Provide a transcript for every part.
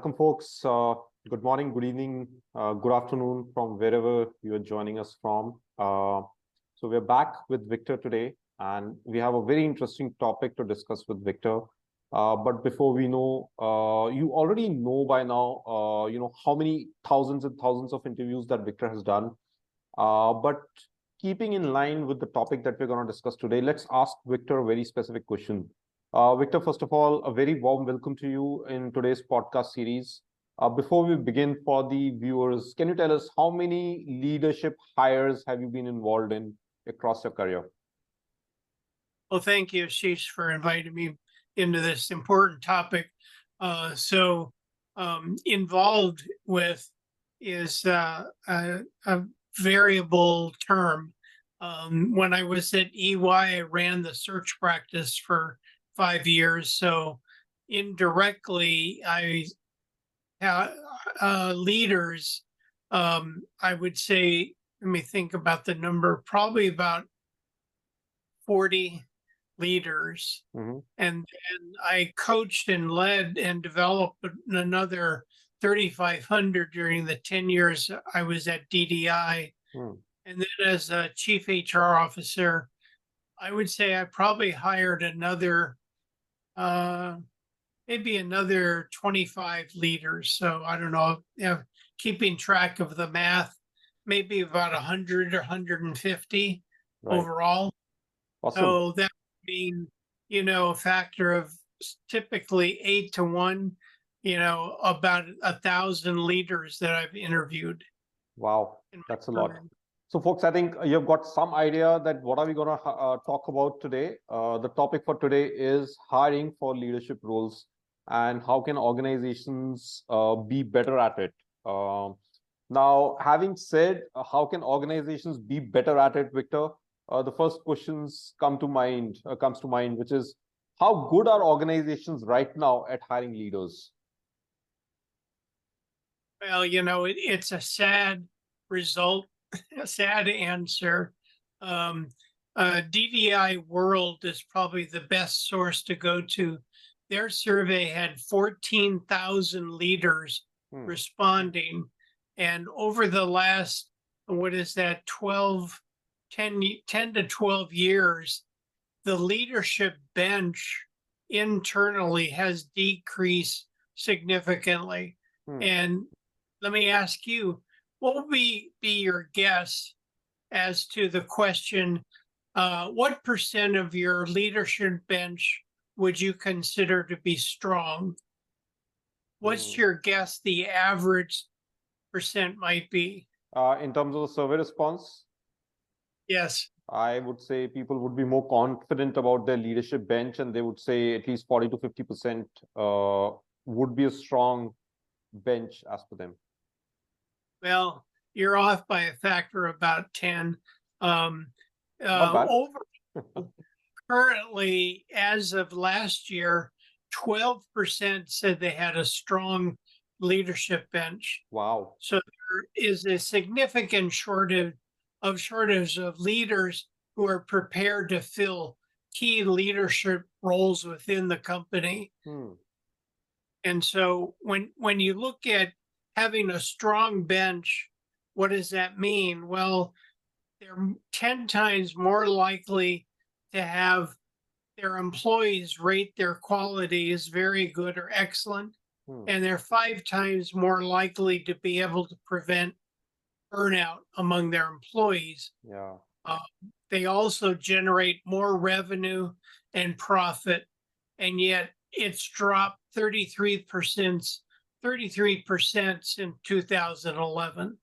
Welcome, folks. Good morning, good evening, good afternoon from wherever you are joining us from. So we're back with Victor today, and we have a very interesting topic to discuss with Victor. But before we know, you already know by now, how many thousands and thousands of interviews that Victor has done. But keeping in line with the topic that we're going to discuss today, let's ask Victor a very specific question. Victor, first of all, a very warm welcome to you in today's podcast series. Before we begin, for the viewers, can you tell us how many leadership hires have you been involved in across your career? Well, thank you, Ashish, for inviting me into this important topic. Involved with is a variable term. When I was at EY, I ran the search practice for 5 years. So indirectly, I leaders, I would say, let me think about the number, probably about 40 leaders. Mm-hmm. And then I coached and led and developed another 3,500 during the 10 years I was at DDI. Mm. And then as a chief HR officer, I would say I probably hired maybe another 25 leaders. So I don't know, keeping track of the math, maybe about 100 or 150 Right. overall. Awesome. So that would mean, a factor of typically 8 to 1, about 1,000 leaders that I've interviewed. Wow, that's a lot. So, folks, I think you've got some idea that what are we going to talk about today. The topic for today is hiring for leadership roles and how can organizations be better at it. Now, having said how can organizations be better at it, Victor, the first questions comes to mind, which is how good are organizations right now at hiring leaders? Well, it's a sad result, a sad answer. DDI World is probably the best source to go to. Their survey had 14,000 leaders responding. And over the last, 10 to 12 years, the leadership bench internally has decreased significantly. And let me ask you, what would be your guess as to the question, what percent of your leadership bench would you consider to be strong? What's your guess the average percent might be? In terms of the survey response? Yes. I would say people would be more confident about their leadership bench, and they would say at least 40 to 50% would be a strong bench as per them. Well, you're off by a factor of about 10. Not bad. Currently, as of last year, 12% said they had a strong leadership bench. Wow. So there is a significant shortage of leaders who are prepared to fill key leadership roles within the company. And so when you look at having a strong bench, what does that mean? Well, they're 10 times more likely to have their employees rate their quality as very good or excellent. And they're 5 times more likely to be able to prevent burnout among their employees. Yeah. They also generate more revenue and profit, and yet it's dropped 33% in 2011.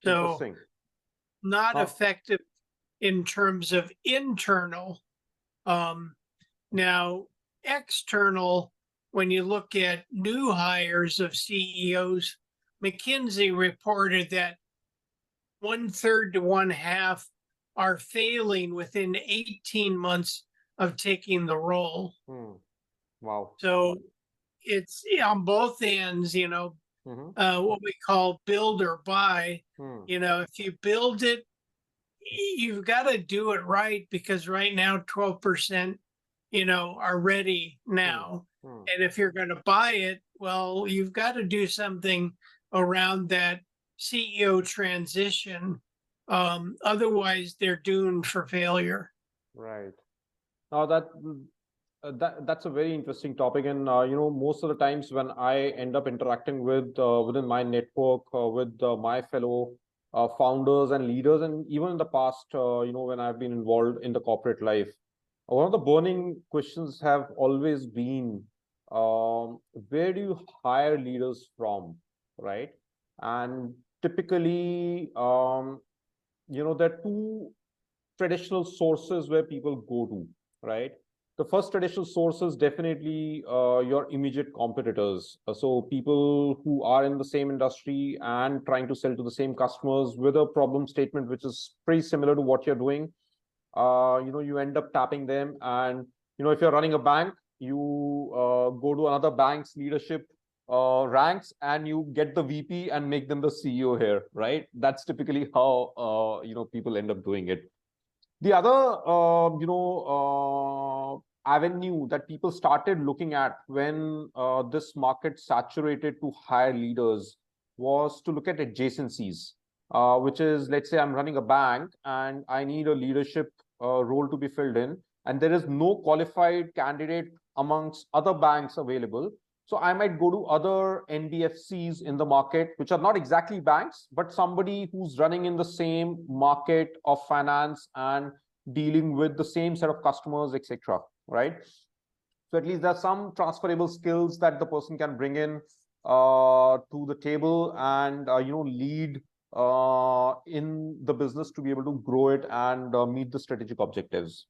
So not effective in terms of internal. Now, external, when you look at new hires of CEOs, McKinsey reported that 1/3 to 1/2 are failing within 18 months of taking the role. Wow. So it's on both ends, what we call build or buy. If you build it, you've got to do it right, because right now 12% are ready now. And if you're going to buy it, well, you've got to do something around that CEO transition. Otherwise, they're doomed for failure. Right. Now that's a very interesting topic, and most of the times when I end up interacting with within my network with my fellow founders and leaders, and even in the past, when I've been involved in the corporate life, one of the burning questions have always been, where do you hire leaders from, right? And typically, there are two traditional sources where people go to, right? The first traditional source is definitely your immediate competitors. So people who are in the same industry and trying to sell to the same customers with a problem statement which is pretty similar to what you're doing. You end up tapping them, and if you're running a bank, you go to another bank's leadership ranks, and you get the VP and make them the CEO here, right? That's typically how people end up doing it. The other, avenue that people started looking at when this market saturated to hire leaders was to look at adjacencies, which is, let's say I'm running a bank and I need a leadership role to be filled in, and there is no qualified candidate amongst other banks available. So I might go to other NBFCs in the market, which are not exactly banks, but somebody who's running in the same market of finance and dealing with the same set of customers, etc. Right? So at least there's some transferable skills that the person can bring in to the table, and lead in the business to be able to grow it and meet the strategic objectives.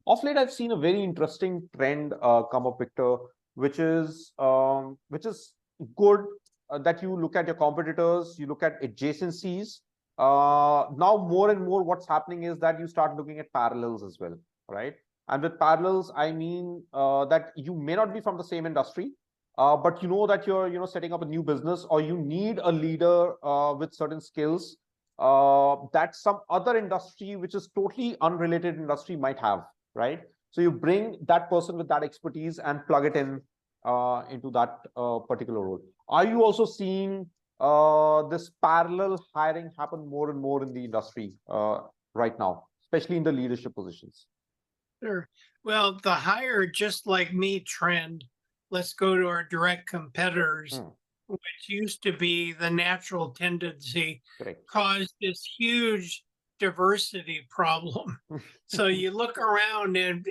Of late, I've seen a very interesting trend come up, Victor, which is good, that you look at your competitors, you look at adjacencies. Now, more and more, what's happening is that you start looking at parallels as well, right? And with parallels, I mean that you may not be from the same industry, but you know that you're setting up a new business, or you need a leader with certain skills that some other industry, which is totally unrelated industry, might have, right? So you bring that person with that expertise and plug it in into that particular role. Are you also seeing this parallel hiring happen more and more in the industry right now, especially in the leadership positions? Sure. Well, the hire just like me trend, let's go to our direct competitors, which used to be the natural tendency, Correct. caused this huge diversity problem. So you look around and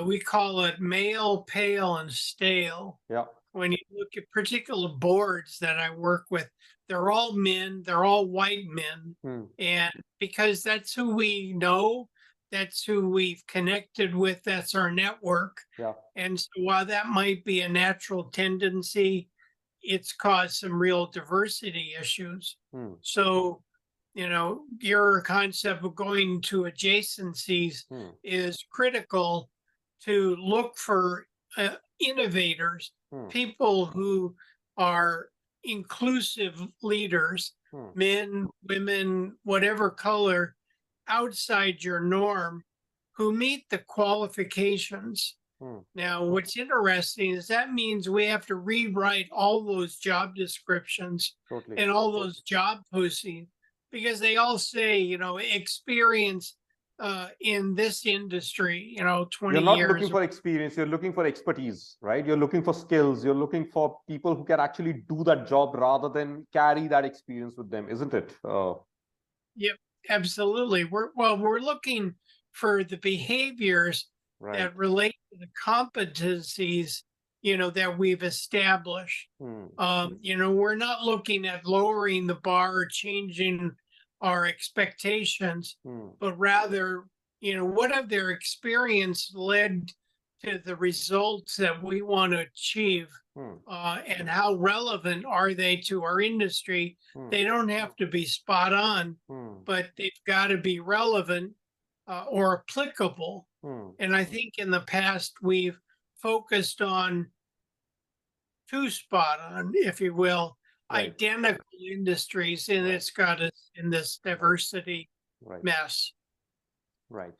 we call it male, pale, and stale. Yeah. When you look at particular boards that I work with, they're all men, they're all white men. And because that's who we know, that's who we've connected with, that's our network. Yeah. And so while that might be a natural tendency, it's caused some real diversity issues. So, your concept of going to adjacencies is critical to look for innovators, people who are inclusive leaders, men, women, whatever color, outside your norm, who meet the qualifications. Now, what's interesting is that means we have to rewrite all those job descriptions and all those job postings, because they all say, experience in this industry, 20 years. You're not looking for experience, you're looking for expertise, right? You're looking for skills, you're looking for people who can actually do that job rather than carry that experience with them, isn't it? Yep, absolutely. We're looking for the behaviors that relate to the competencies, that we've established. We're not looking at lowering the bar or changing our expectations, but rather, what have their experience led to the results that we want to achieve, and how relevant are they to our industry? They don't have to be spot on, but they've got to be relevant or applicable. And I think in the past, we've focused on too spot on, if you will, identical industries, and it's got us in this diversity mess. Right.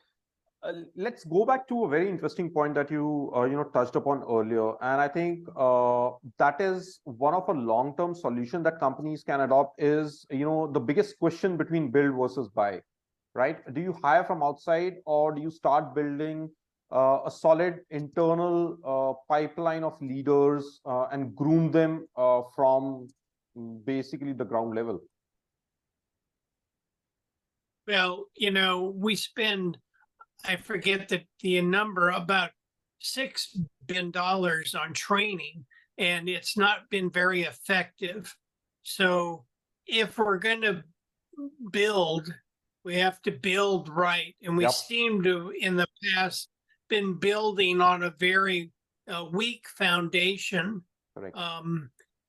Let's go back to a very interesting point that you touched upon earlier, and I think that is one of a long-term solution that companies can adopt is the biggest question between build versus buy, right? Do you hire from outside or do you start building a solid internal pipeline of leaders and groom them from basically the ground level? Well, we spend, I forget the number, about $6 billion on training, and it's not been very effective. So if we're going to build, we have to build right. And we Yep. seem to, in the past, been building on a very weak foundation. Correct.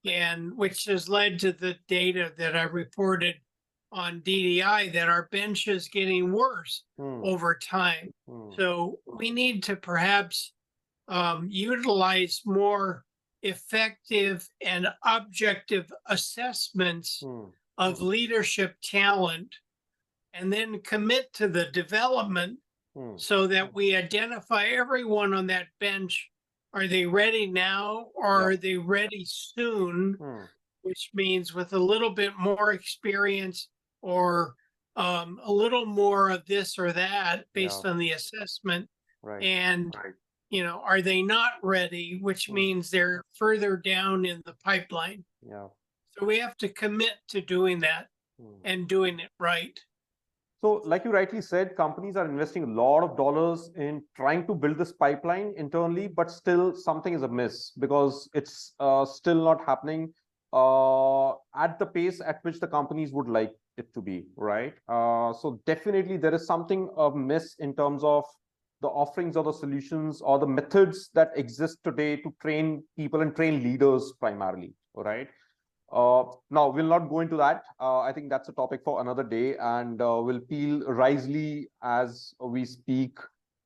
And which has led to the data that I reported on DDI that our bench is getting worse over time. So we need to perhaps utilize more effective and objective assessments of leadership talent, and then commit to the development so that we identify everyone on that bench. Are they ready now, or are they ready soon? Which means with a little bit more experience, or a little more of this or that based on the assessment. Right. And, are they not ready, which means they're further down in the pipeline. Yeah. So we have to commit to doing that and doing it right. So, like you rightly said, companies are investing a lot of dollars in trying to build this pipeline internally, but still something is amiss because it's still not happening at the pace at which the companies would like it to be, right? So definitely there is something amiss in terms of the offerings or the solutions or the methods that exist today to train people and train leaders primarily, right? Now, we'll not go into that. I think that's a topic for another day, and we'll peel Risely as we speak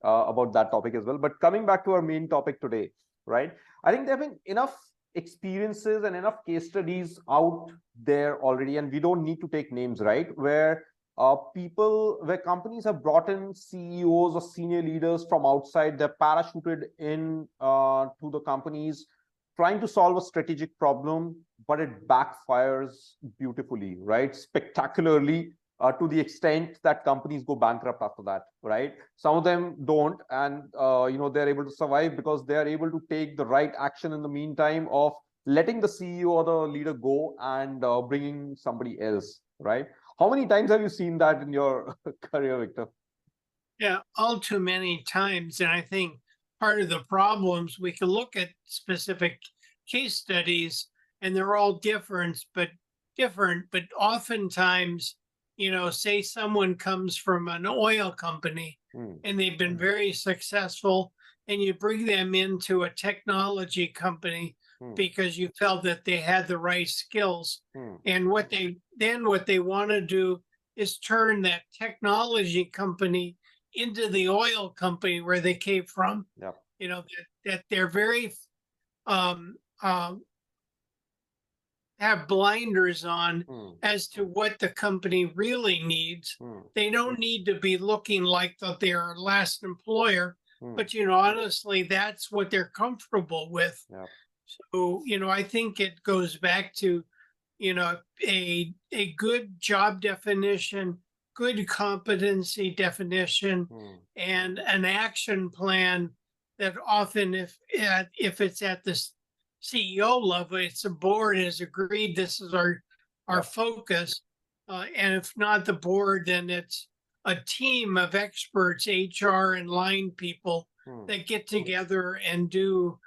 about that topic as well. But coming back to our main topic today, right? I think there have been enough experiences and enough case studies out there already, and we don't need to take names, right? Where companies have brought in CEOs or senior leaders from outside, they're parachuted in to the companies, trying to solve a strategic problem, but it backfires beautifully, right? Spectacularly, to the extent that companies go bankrupt after that, right? Some of them don't, and they're able to survive because they are able to take the right action in the meantime of letting the CEO or the leader go and bringing somebody else, right? How many times have you seen that in your career, Victor? Yeah, all too many times. And I think part of the problems, we can look at specific case studies and they're all different, but oftentimes, say someone comes from an oil company and they've been very successful, and you bring them into a technology company because you felt that they had the right skills. And what they want to do is turn that technology company into the oil company where they came from. Yep. That they're very have blinders on as to what the company really needs. They don't need to be looking like their last employer, but honestly, that's what they're comfortable with. Yep. So I think it goes back to a good job definition, good competency definition, and an action plan that often, if it's at the CEO level, it's the board has agreed this is our focus. And if not the board, then it's a team of experts, HR and line people that get together and do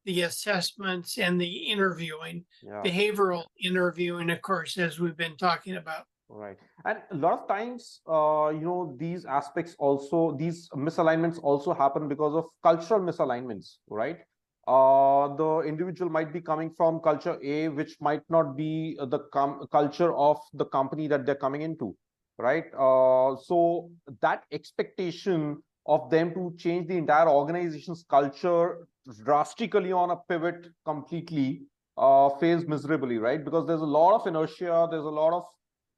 the assessments and the interviewing, behavioral interviewing, of course, as we've been talking about. Right. And a lot of times, these aspects also, these misalignments also happen because of cultural misalignments, right? The individual might be coming from culture A, which might not be the culture of the company that they're coming into, right? So that expectation of them to change the entire organization's culture drastically on a pivot completely fails miserably, right? Because there's a lot of inertia, there's a lot of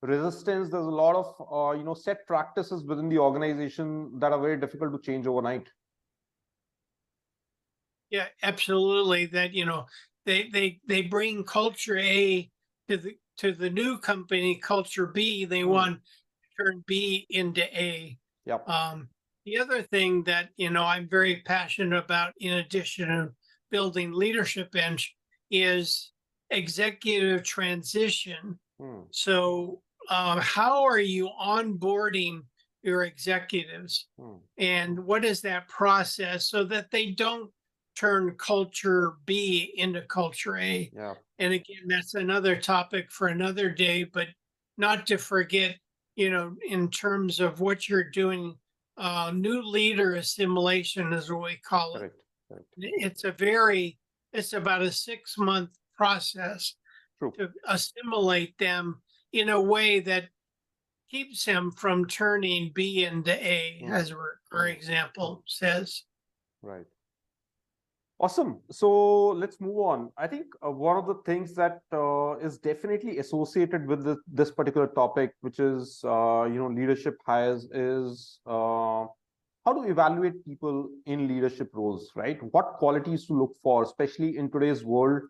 resistance. There's a lot of set practices within the organization that are very difficult to change overnight. Yeah, absolutely. That they bring culture A to the new company, culture B. They want to turn B into A. Yep. The other thing that I'm very passionate about, in addition to building leadership bench, is executive transition. So, how are you onboarding your executives, and what is that process so that they don't turn culture B into culture A? Yeah. And again, that's another topic for another day, but not to forget, in terms of what you're doing, new leader assimilation is what we call it. Correct. Correct. It's about a 6-month process. True. To assimilate them in a way that keeps them from turning B into A, as our example says. Right. Awesome. So let's move on. I think one of the things that is definitely associated with this particular topic, which is leadership hires, is how to evaluate people in leadership roles, right? What qualities to look for, especially in today's world.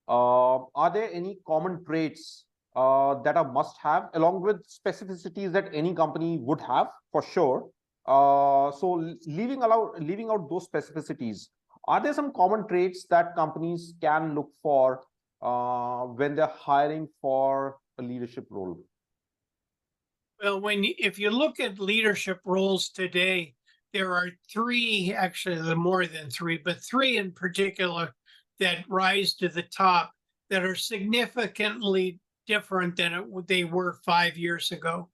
Are there any common traits that are must-have, along with specificities that any company would have for sure? So leaving out those specificities, are there some common traits that companies can look for when they're hiring for a leadership role? Well, if you look at leadership roles today, there are three, actually, there are more than three, but three in particular that rise to the top that are significantly different than they were 5 years ago.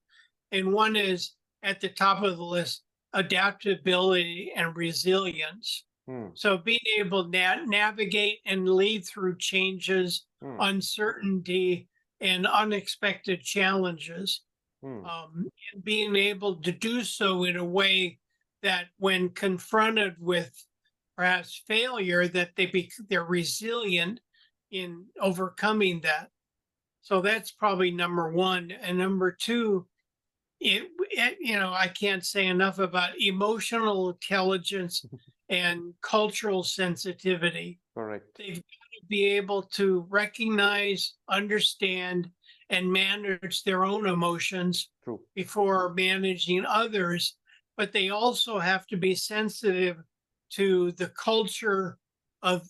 And one is at the top of the list: adaptability and resilience. So being able to navigate and lead through changes, uncertainty, and unexpected challenges. And being able to do so in a way that when confronted with perhaps failure, that they're resilient in overcoming that. So that's probably number one. And number two, I can't say enough about emotional intelligence and cultural sensitivity. Correct. They've got to be able to recognize, understand, and manage their own emotions. True. Before managing others, but they also have to be sensitive to the culture of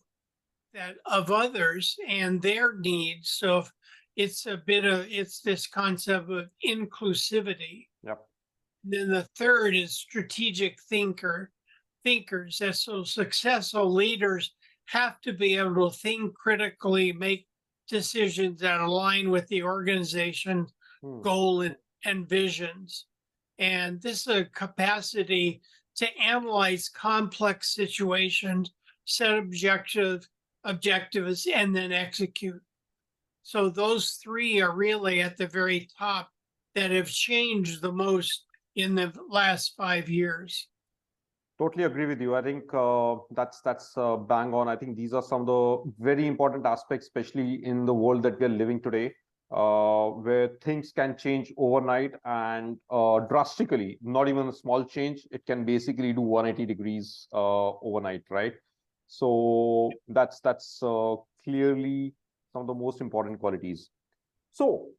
others and their needs. So it's this concept of inclusivity. Yep. Then the third is strategic thinkers. So successful leaders have to be able to think critically, make decisions that align with the organization's goal and visions. And this is a capacity to analyze complex situations, set objectives, and then execute. So those three are really at the very top that have changed the most in the last 5 years. Totally agree with you. I think that's bang on. I think these are some of the very important aspects, especially in the world that we are living today, where things can change overnight and drastically. Not even a small change; it can basically do 180 degrees overnight, right? So that's clearly some of the most important qualities. So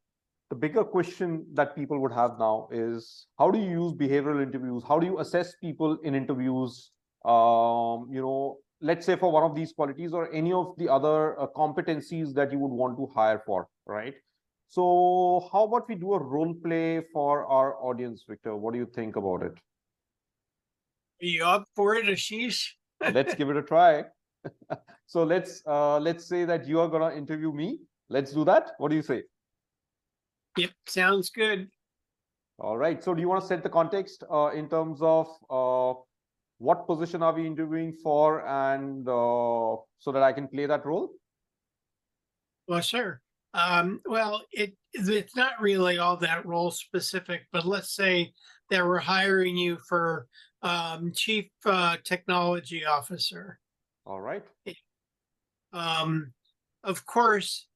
the bigger question that people would have now is, how do you use behavioral interviews? How do you assess people in interviews? Let's say for one of these qualities or any of the other competencies that you would want to hire for, right? So how about we do a role play for our audience, Victor? What do you think about it? Are you up for it, Ashish? Let's give it a try. So let's say that you are gonna interview me. Let's do that. What do you say? Yep, sounds good. All right. So do you want to set the context in terms of what position are we interviewing for, and so that I can play that role? Well, sure. Well, it's not really all that role specific, but let's say that we're hiring you for chief technology officer. All right. Of course,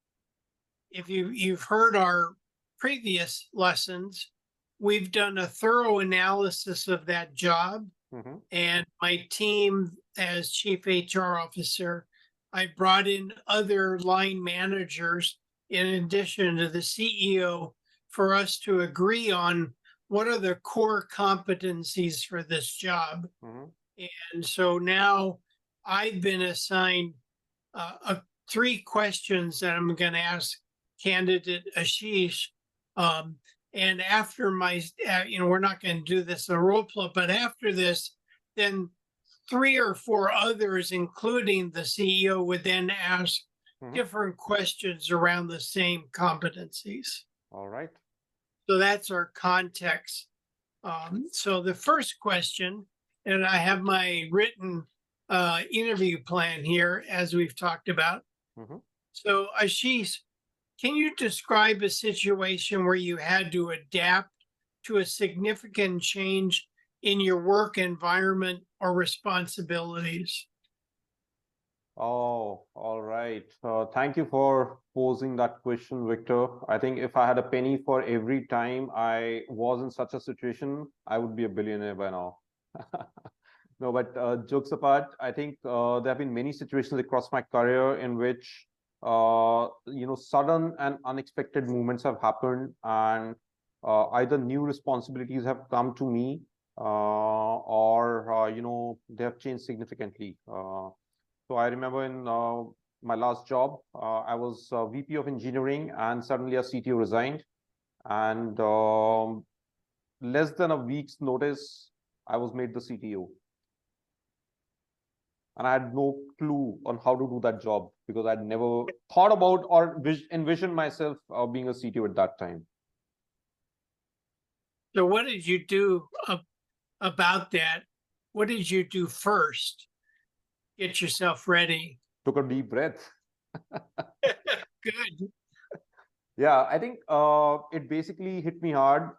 if you've heard our previous lessons, we've done a thorough analysis of that job. And my team, as chief HR officer, I brought in other line managers in addition to the CEO for us to agree on what are the core competencies for this job. And so now I've been assigned 3 questions that I'm going to ask candidate Ashish. And after my, we're not going to do this in a role play, but after this, then 3 or 4 others, including the CEO, would then ask different questions around the same competencies. All right. So that's our context. So the first question, and I have my written interview plan here, as we've talked about. So Ashish, can you describe a situation where you had to adapt to a significant change in your work environment or responsibilities? Oh, all right. Thank you for posing that question, Victor. I think if I had a penny for every time I was in such a situation, I would be a billionaire by now. No, but jokes apart, I think there have been many situations across my career in which sudden and unexpected movements have happened, and either new responsibilities have come to me, or they have changed significantly. So I remember in my last job, I was VP of engineering, and suddenly a CTO resigned, and less than a week's notice, I was made the CTO. And I had no clue on how to do that job because I'd never thought about or envisioned myself being a CTO at that time. So what did you do about that? What did you do first? Get yourself ready. Took a deep breath. Good. Yeah, I think it basically hit me hard.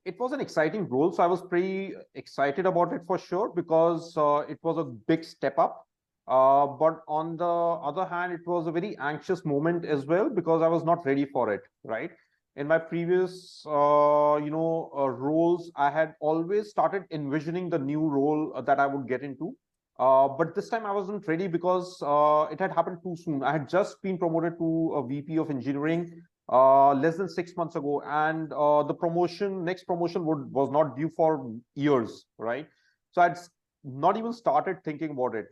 It was an exciting role, so I was pretty excited about it for sure because it was a big step up. But on the other hand, it was a very anxious moment as well because I was not ready for it, right? In my previous, roles, I had always started envisioning the new role that I would get into. But this time I wasn't ready because it had happened too soon. I had just been promoted to a VP of engineering less than 6 months ago, and the next promotion was not due for years, right? So I'd not even started thinking about it.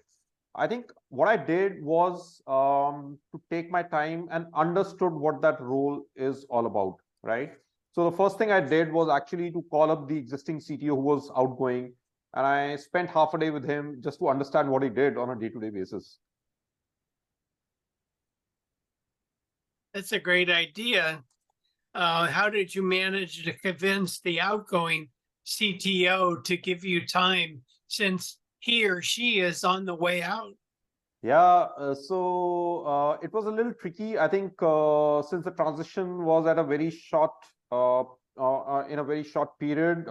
I think what I did was to take my time and understood what that role is all about, right? So the first thing I did was actually to call up the existing CTO who was outgoing, and I spent half a day with him just to understand what he did on a day-to-day basis. That's a great idea. How did you manage to convince the outgoing CTO to give you time since he or she is on the way out? Yeah, so it was a little tricky. I think since the transition was at a very short, in a very short period,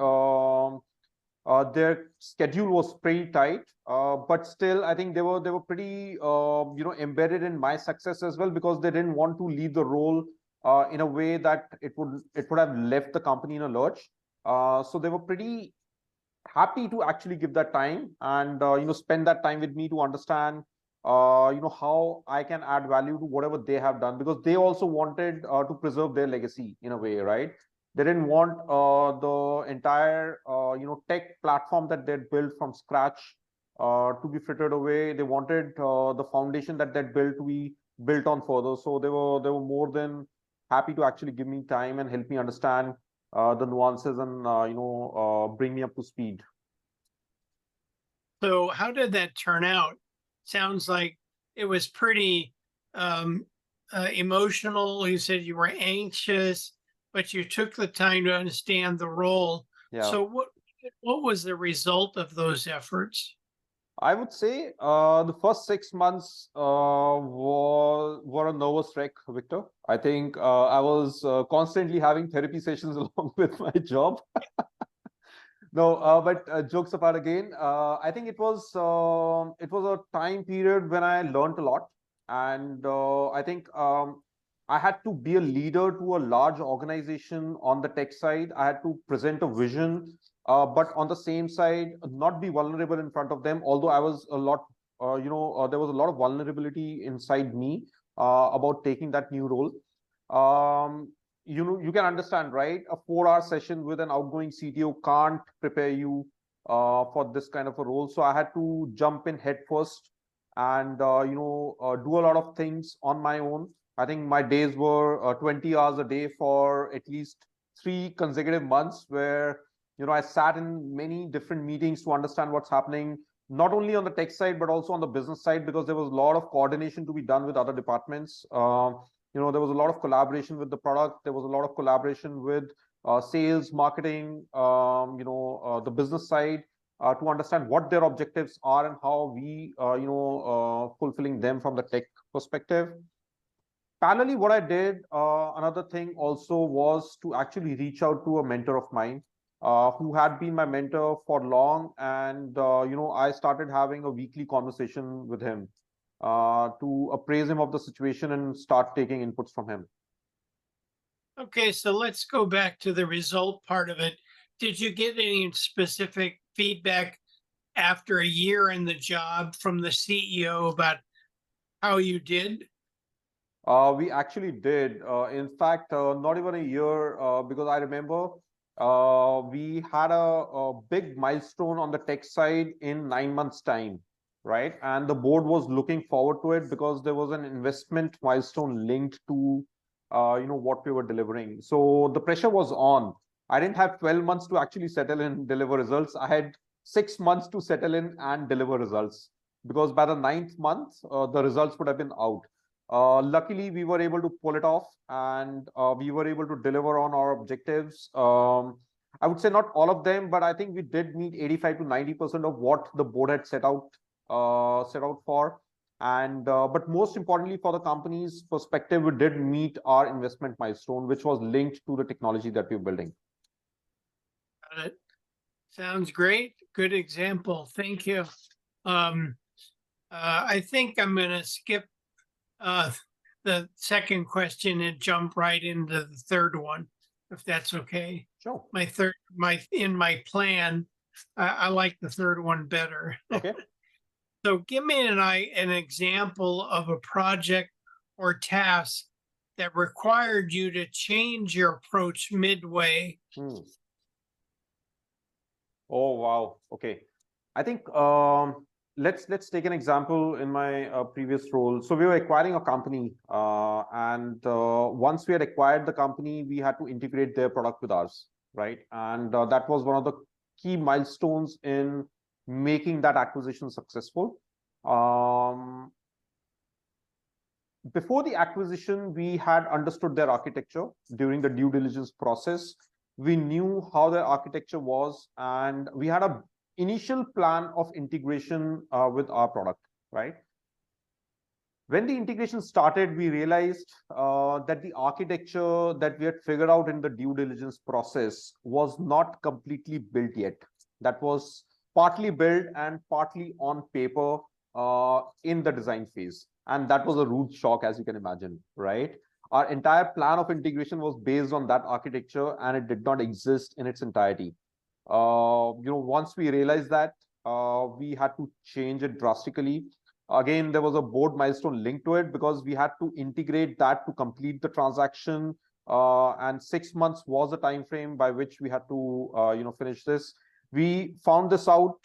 their schedule was pretty tight, but still, I think they were pretty, embedded in my success as well because they didn't want to leave the role in a way that it would have left the company in a lurch. So they were pretty happy to actually give that time and spend that time with me to understand how I can add value to whatever they have done, because they also wanted to preserve their legacy in a way, right? They didn't want the entire tech platform that they'd built from scratch to be frittered away. They wanted the foundation that they'd built to be built on further. So they were more than happy to actually give me time and help me understand the nuances and bring me up to speed. So how did that turn out? Sounds like it was pretty emotional. You said you were anxious, but you took the time to understand the role. Yeah. So what was the result of those efforts? I would say the first 6 months were a nervous wreck, Victor. I think I was constantly having therapy sessions along with my job. No, but jokes apart again, I think it was a time period when I learned a lot, and I think I had to be a leader to a large organization on the tech side. I had to present a vision, but on the same side, not be vulnerable in front of them. Although I was a lot, there was a lot of vulnerability inside me about taking that new role. You can understand, right? A 4-hour session with an outgoing CTO can't prepare you for this kind of a role. So I had to jump in head first and do a lot of things on my own. I think my days were 20 hours a day for at least 3 consecutive months, where I sat in many different meetings to understand what's happening, not only on the tech side but also on the business side, because there was a lot of coordination to be done with other departments. There was a lot of collaboration with the product. There was a lot of collaboration with sales, marketing, the business side, to understand what their objectives are and how we, fulfilling them from the tech perspective. Parallelly, what I did, another thing also was to actually reach out to a mentor of mine, who had been my mentor for long, and I started having a weekly conversation with him to appraise him of the situation and start taking inputs from him. Okay, so let's go back to the result part of it. Did you get any specific feedback after a year in the job from the CEO about how you did? We actually did. In fact, not even a year, because I remember we had a big milestone on the tech side in 9 months' time, right? And the board was looking forward to it because there was an investment milestone linked to what we were delivering. So the pressure was on. I didn't have 12 months to actually settle in, deliver results. I had 6 months to settle in and deliver results, because by the 9th month, the results would have been out. Luckily, we were able to pull it off, and we were able to deliver on our objectives. I would say not all of them, but I think we did meet 85 to 90% of what the board had set out for. And but most importantly, for the company's perspective, we did meet our investment milestone, which was linked to the technology that we're building. Got it. Sounds great. Good example. Thank you. I think I'm going to skip the second question and jump right into the third one, if that's okay. Sure. In my plan, I like the third one better. Okay. So give me an example of a project or task that required you to change your approach midway. Oh, wow. Okay. I think let's take an example in my previous role. So we were acquiring a company, and once we had acquired the company, we had to integrate their product with ours, right? And that was one of the key milestones in making that acquisition successful. Before the acquisition, we had understood their architecture during the due diligence process. We knew how their architecture was, and we had a initial plan of integration with our product, right? When the integration started, we realized that the architecture that we had figured out in the due diligence process was not completely built yet. That was partly built and partly on paper in the design phase. And that was a rude shock, as you can imagine, right? Our entire plan of integration was based on that architecture, and it did not exist in its entirety. Once we realized that, we had to change it drastically. Again, there was a board milestone linked to it, because we had to integrate that to complete the transaction. And 6 months was the time frame by which we had to finish this. We found this out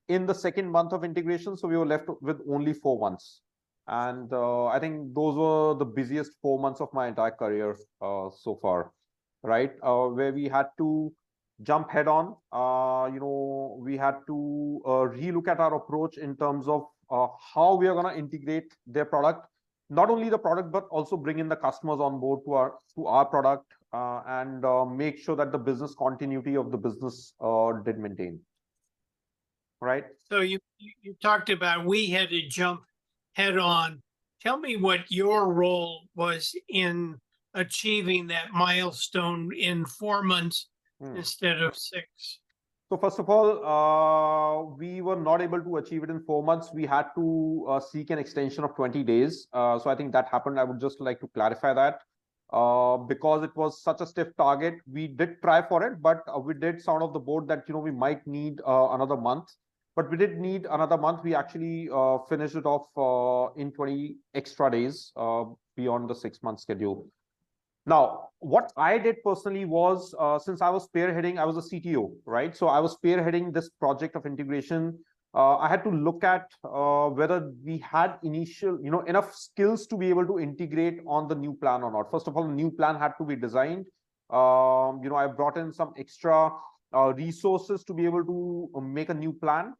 in the second month of integration, so we were left with only 4 months. And I think those were the busiest 4 months of my entire career so far, right? Where we had to jump head on. We had to relook at our approach in terms of how we are going to integrate their product, not only the product, but also bring in the customers on board to our product, and make sure that the business continuity of the business did maintain. Right. So you talked about we had to jump head on. Tell me what your role was in achieving that milestone in 4 months instead of 6. So first of all, we were not able to achieve it in 4 months. We had to seek an extension of 20 days. So I think that happened. I would just like to clarify that. because it was such a stiff target. We did try for it, but we did sound off the board that we might need another month. But we did need another month. We actually finished it off in 20 extra days beyond the 6-month schedule. Now, what I did personally was, since I was spearheading, I was a CTO, right? So I was spearheading this project of integration. I had to look at whether we had enough skills to be able to integrate on the new plan or not. First of all, the new plan had to be designed. I brought in some extra resources to be able to make a new plan.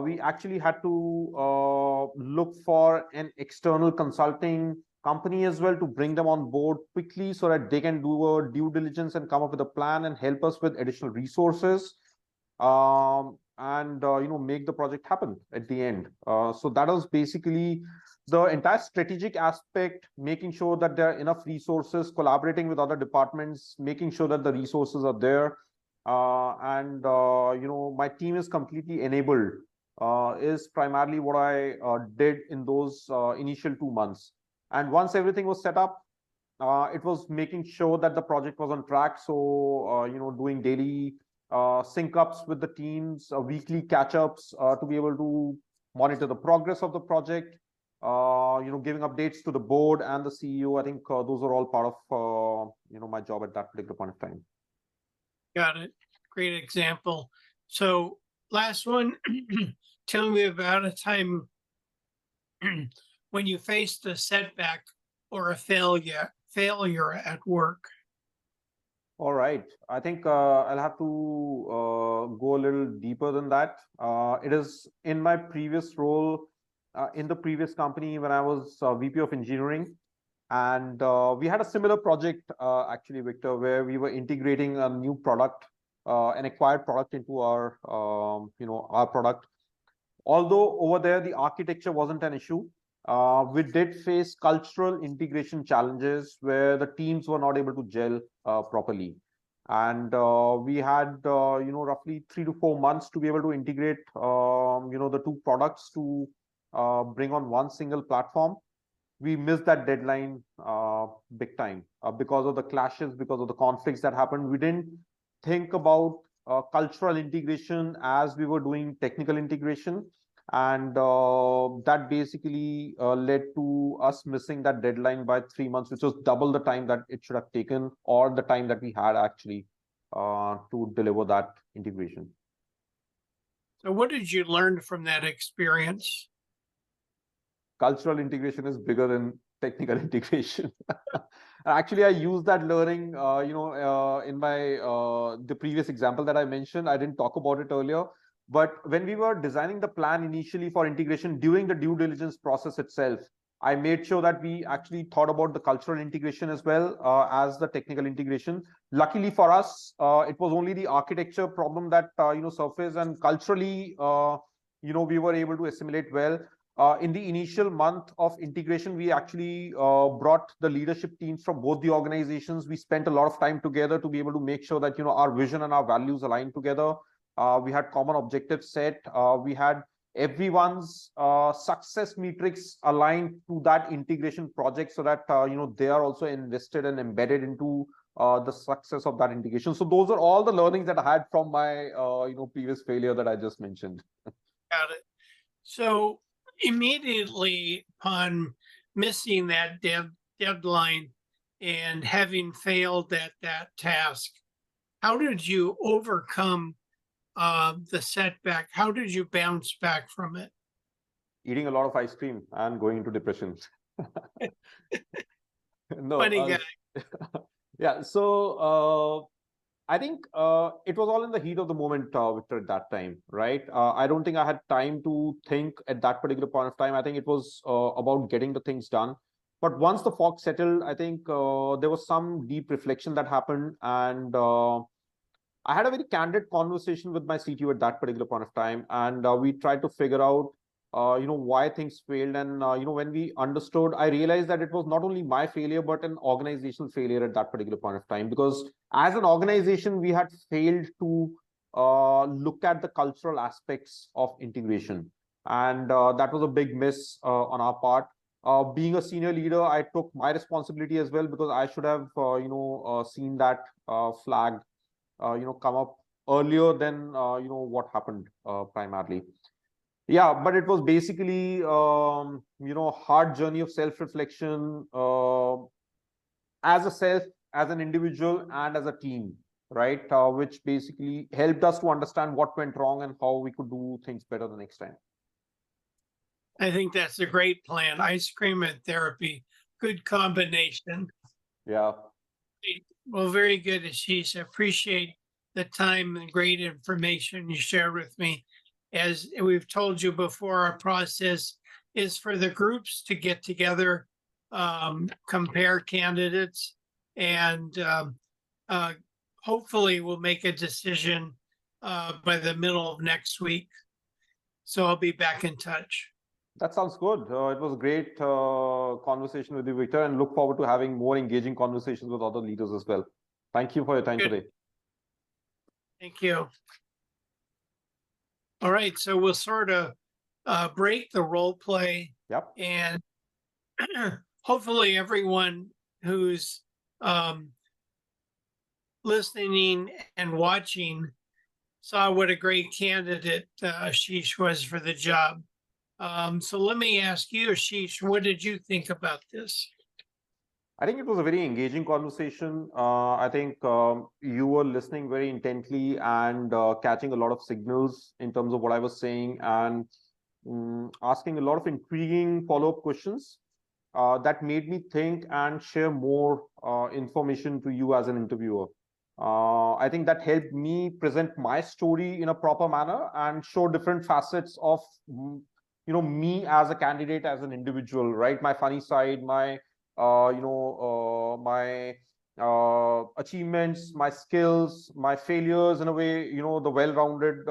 We actually had to look for an external consulting company as well to bring them on board quickly so that they can do a due diligence and come up with a plan and help us with additional resources, and make the project happen at the end. So that was basically the entire strategic aspect, making sure that there are enough resources, collaborating with other departments, making sure that the resources are there, and my team is completely enabled, is primarily what I did in those initial 2 months. And once everything was set up, it was making sure that the project was on track. So, doing daily sync ups with the teams, weekly catch ups to be able to monitor the progress of the project, giving updates to the board and the CEO. I think those are all part of, my job at that particular point of time. Got it. Great example. So last one, tell me about a time when you faced a setback or a failure at work. All right. I think I'll have to go a little deeper than that. It is in my previous role in the previous company when I was VP of engineering. And we had a similar project, actually, Victor, where we were integrating a new product, an acquired product into our product. Although over there, the architecture wasn't an issue. We did face cultural integration challenges where the teams were not able to gel properly. And we had, roughly 3 to 4 months to be able to integrate, the two products to bring on one single platform. We missed that deadline big time because of the clashes, because of the conflicts that happened. We didn't think about cultural integration as we were doing technical integration. And that basically led to us missing that deadline by 3 months, which was double the time that it should have taken, or the time that we had actually to deliver that integration. So what did you learn from that experience? Cultural integration is bigger than technical integration. Actually, I used that learning, in my the previous example that I mentioned. I didn't talk about it earlier, but when we were designing the plan initially for integration during the due diligence process itself, I made sure that we actually thought about the cultural integration as well as the technical integration. Luckily for us, it was only the architecture problem that surfaced, and culturally, we were able to assimilate well. In the initial month of integration, we actually brought the leadership teams from both the organizations. We spent a lot of time together to be able to make sure that our vision and our values align together. We had common objectives set. We had everyone's success metrics aligned to that integration project, so that they are also invested and embedded into the success of that integration. So those are all the learnings that I had from my previous failure that I just mentioned. Got it. So immediately upon missing that deadline and having failed at that task, how did you overcome the setback? How did you bounce back from it? Eating a lot of ice cream and going into depression. No, Funny guy. Yeah. So I think it was all in the heat of the moment, Victor, at that time, right? I don't think I had time to think at that particular point of time. I think it was about getting the things done. But once the fog settled, I think there was some deep reflection that happened. And I had a very candid conversation with my CTO at that particular point of time. And we tried to figure out why things failed. And when we understood, I realized that it was not only my failure but an organizational failure at that particular point of time, because as an organization we had failed to look at the cultural aspects of integration, and that was a big miss on our part. Being a senior leader, I took my responsibility as well, because I should have, seen that flag, come up earlier than, what happened primarily. Yeah, but it was basically, hard journey of self-reflection, as a self, as an individual, and as a team, right? Which basically helped us to understand what went wrong and how we could do things better the next time. I think that's a great plan. Ice cream and therapy, good combination. Yeah. Well, very good, Ashish. I appreciate the time and great information you shared with me. As we've told you before, our process is for the groups to get together, compare candidates, and hopefully we'll make a decision by the middle of next week. So I'll be back in touch. That sounds good. It was a great conversation with you, Victor, and look forward to having more engaging conversations with other leaders as well. Thank you for your time today. Thank you. All right, so we'll sort of break the role play. Yep. And hopefully everyone who's listening and watching saw what a great candidate Ashish was for the job. So let me ask you, Ashish, what did you think about this? I think it was a very engaging conversation. I think you were listening very intently and catching a lot of signals in terms of what I was saying, and asking a lot of intriguing follow-up questions that made me think and share more information to you as an interviewer. I think that helped me present my story in a proper manner and show different facets of me as a candidate, as an individual, right? My funny side, my my achievements, my skills, my failures, in a way, the well-rounded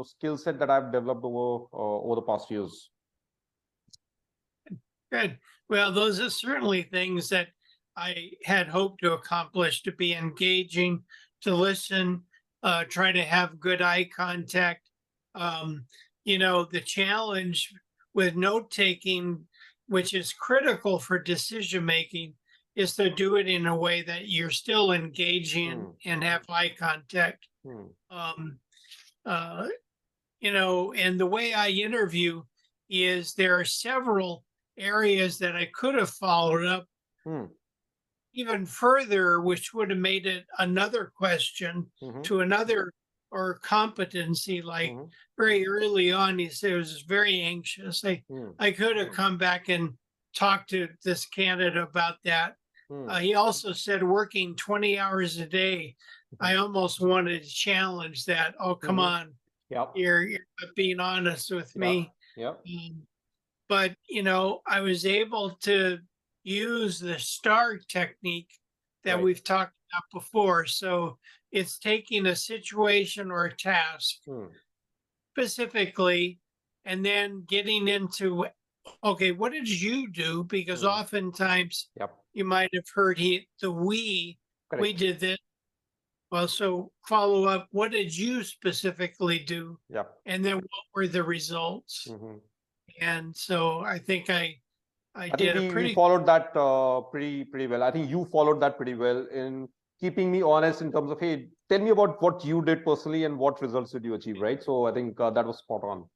skill set that I've developed over the past years. Good. Well, those are certainly things that I had hoped to accomplish, to be engaging, to listen, try to have good eye contact. The challenge with note taking, which is critical for decision making, is to do it in a way that you're still engaging and have eye contact. And the way I interview is there are several areas that I could have followed up even further, which would have made it another question to another or competency. Like very early on, he said he was very anxious. I could have come back and talked to this candidate about that. He also said working 20 hours a day. I almost wanted to challenge that. Oh, come on. Yep. You're being honest with me. Yep. But, I was able to use the STAR technique that we've talked about before. So it's taking a situation or a task specifically, and then getting into, okay, what did you do? Because oftentimes you might have heard we did this. Well, so follow up, what did you specifically do? And then what were the results? And so I think I did think we followed that pretty well. I think you followed that pretty well in keeping me honest in terms of, hey, tell me about what you did personally and what results did you achieve, right? So I think that was spot on.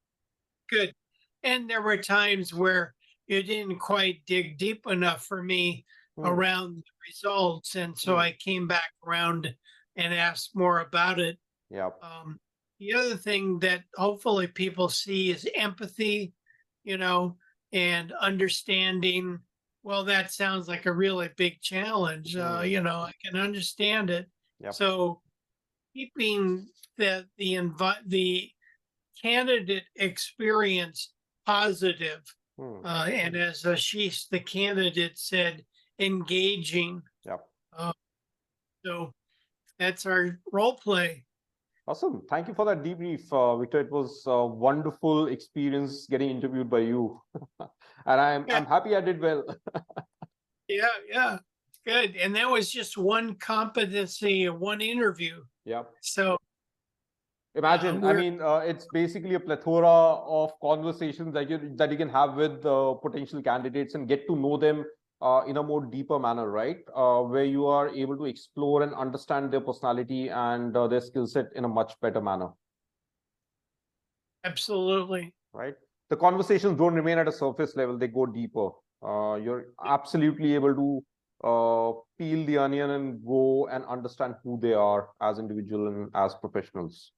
Good. And there were times where you didn't quite dig deep enough for me around the results. And so I came back around and asked more about it. The other thing that hopefully people see is empathy, and understanding. Well, that sounds like a really big challenge. I can understand it. So keeping the candidate experience positive, and as Ashish, the candidate, said, engaging. So that's our role play. Awesome. Thank you for that debrief, Victor. It was a wonderful experience getting interviewed by you. And I'm happy I did well. Yeah. Good. And that was just one competency, one interview. Yeah. So Imagine, I mean, it's basically a plethora of conversations that you can have with potential candidates and get to know them in a more deeper manner, right? Where you are able to explore and understand their personality and their skill set in a much better manner. Absolutely. Right? The conversations don't remain at a surface level, they go deeper. You're absolutely able to peel the onion and go and understand who they are as individuals and as professionals.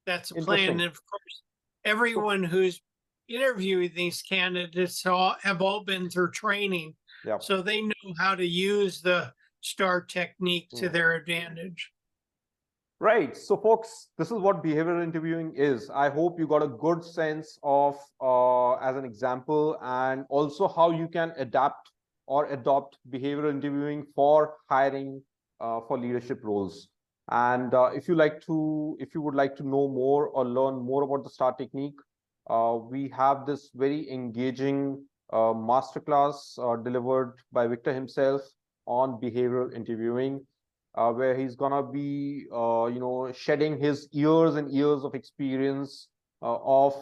That's a plan. And of course, everyone who's interviewing these candidates have all been through training. Yep. So they know how to use the STAR technique to their advantage. Right. So, folks, this is what behavioral interviewing is. I hope you got a good sense of, as an example, and also how you can adapt or adopt behavioral interviewing for hiring for leadership roles. And if you would like to know more or learn more about the STAR technique, we have this very engaging masterclass delivered by Victor himself on behavioral interviewing, where he's gonna be, shedding his years and years of experience of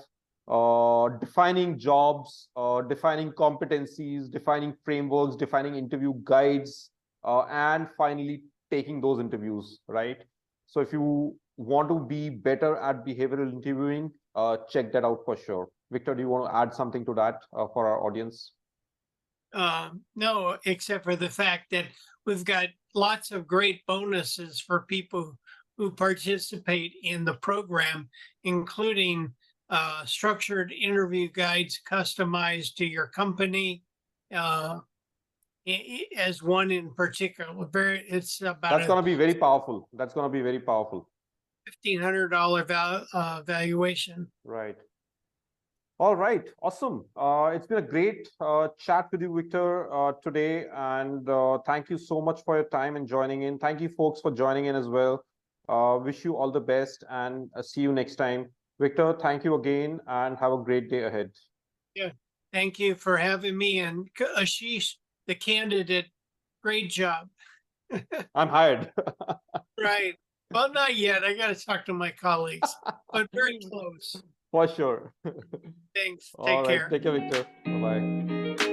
defining jobs, defining competencies, defining frameworks, defining interview guides, and finally taking those interviews, right? So if you want to be better at behavioral interviewing, check that out for sure. Victor, do you want to add something to that for our audience? No, except for the fact that we've got lots of great bonuses for people who participate in the program, including structured interview guides customized to your company. As one in particular, it's about That's going to be very powerful. That's going to be very powerful. $1,500 valuation. Right. All right, awesome. It's been a great chat with you, Victor, today. And thank you so much for your time and joining in. Thank you, folks, for joining in as well. Wish you all the best and see you next time. Victor, thank you again and have a great day ahead. Yeah, thank you for having me. And Ashish, the candidate, great job. I'm hired. Right. Well, not yet. I got to talk to my colleagues, but very close. For sure. Thanks. All Take right. care. Take care, Victor. Bye-bye.